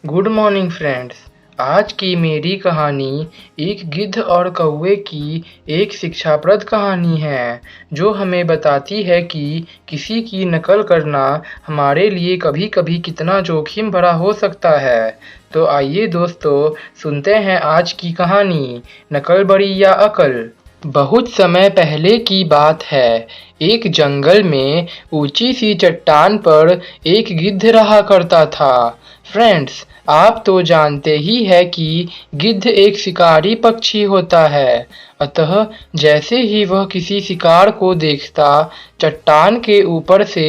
Good morning friends. आज की मेरी कहानी एक गिद्ध और कौवे की एक शिक्षाप्रद कहानी है जो हमें बताती है कि किसी की नकल करना हमारे लिए कभी-कभी कितना जोखिम भरा हो सकता है। तो आइए दोस्तों, सुनते हैं आज की कहानी, नकल बड़ी या अकल। बहुत समय पहले की बात है। एक जंगल में ऊंची सी चट्टान पर एक गिद्ध रहा करता था। फ्रेंड्स, आप तो जानते ही है कि गिद्ध एक शिकारी पक्षी होता है। अतः जैसे ही वह किसी शिकार को देखता, चट्टान के ऊपर से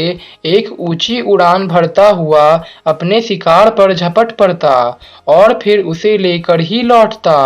एक ऊंची उड़ान भरता हुआ अपने शिकार पर झपट पड़ता और फिर उसे लेकर ही लौटता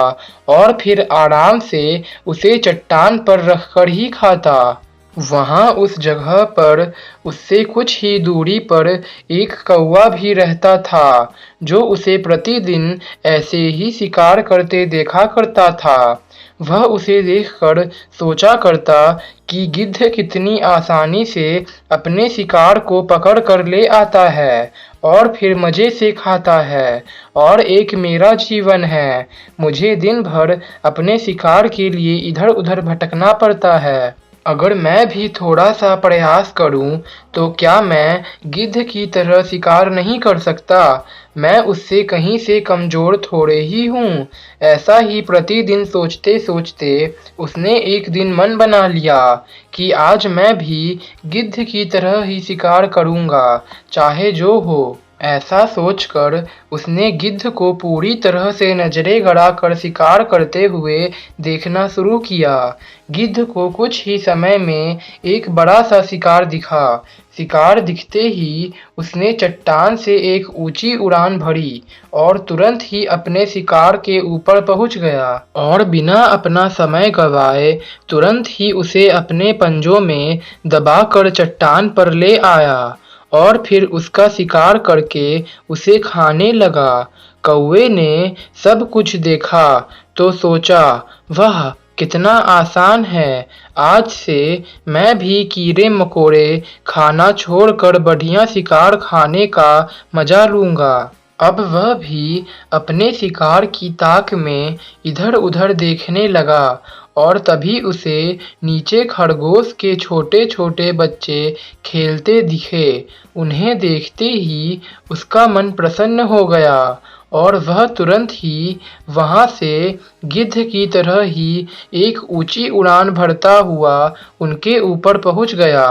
और फिर आराम से उसे चट्टान पर रखकर ही खाता। वहाँ उस जगह पर उससे कुछ ही दूरी पर एक कौवा भी रहता था जो उसे प्रतिदिन ऐसे ही शिकार करते देखा करता था। वह उसे देखकर सोचा करता कि गिद्ध कितनी आसानी से अपने शिकार को पकड़ कर ले आता है और फिर मज़े से खाता है, और एक मेरा जीवन है, मुझे दिन भर अपने शिकार के लिए इधर उधर भटकना पड़ता है। अगर मैं भी थोड़ा सा प्रयास करूं तो क्या मैं गिद्ध की तरह शिकार नहीं कर सकता? मैं उससे कहीं से कमज़ोर थोड़े ही हूँ। ऐसा ही प्रतिदिन सोचते सोचते उसने एक दिन मन बना लिया कि आज मैं भी गिद्ध की तरह ही शिकार करूँगा, चाहे जो हो। ऐसा सोचकर उसने गिद्ध को पूरी तरह से नजरें गड़ाकर शिकार करते हुए देखना शुरू किया। गिद्ध को कुछ ही समय में एक बड़ा सा शिकार दिखा। शिकार दिखते ही उसने चट्टान से एक ऊंची उड़ान भरी और तुरंत ही अपने शिकार के ऊपर पहुंच गया और बिना अपना समय गंवाए तुरंत ही उसे अपने पंजों में दबाकर चट्टान पर ले आया और फिर उसका शिकार करके उसे खाने लगा। कौवे ने सब कुछ देखा तो सोचा, वाह कितना आसान है, आज से मैं भी कीड़े मकोड़े खाना छोड़कर बढ़िया शिकार खाने का मजा लूंगा। अब वह भी अपने शिकार की ताक में इधर उधर देखने लगा और तभी उसे नीचे खरगोश के छोटे छोटे बच्चे खेलते दिखे। उन्हें देखते ही उसका मन प्रसन्न हो गया और वह तुरंत ही वहाँ से गिद्ध की तरह ही एक ऊंची उड़ान भरता हुआ उनके ऊपर पहुँच गया।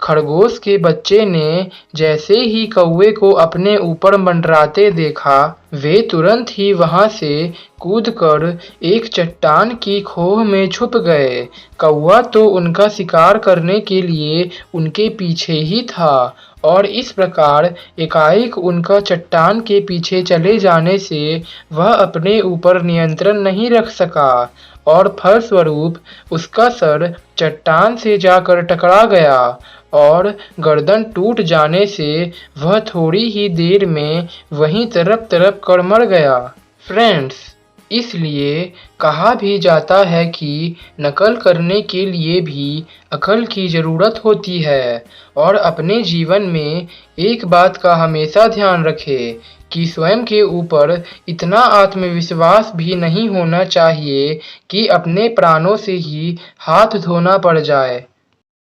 खरगोश के बच्चे ने जैसे ही कौवे को अपने ऊपर मंडराते देखा, वे तुरंत ही वहाँ से कूदकर एक चट्टान की खोह में छुप गए। कौवा तो उनका शिकार करने के लिए उनके पीछे ही था और इस प्रकार एकाएक उनका चट्टान के पीछे चले जाने से वह अपने ऊपर नियंत्रण नहीं रख सका और फलस्वरूप उसका सर चट्टान से जाकर टकरा गया और गर्दन टूट जाने से वह थोड़ी ही देर में वहीं तड़प तड़प कर मर गया। फ्रेंड्स, इसलिए कहा भी जाता है कि नकल करने के लिए भी अकल की ज़रूरत होती है। और अपने जीवन में एक बात का हमेशा ध्यान रखें कि स्वयं के ऊपर इतना आत्मविश्वास भी नहीं होना चाहिए कि अपने प्राणों से ही हाथ धोना पड़ जाए।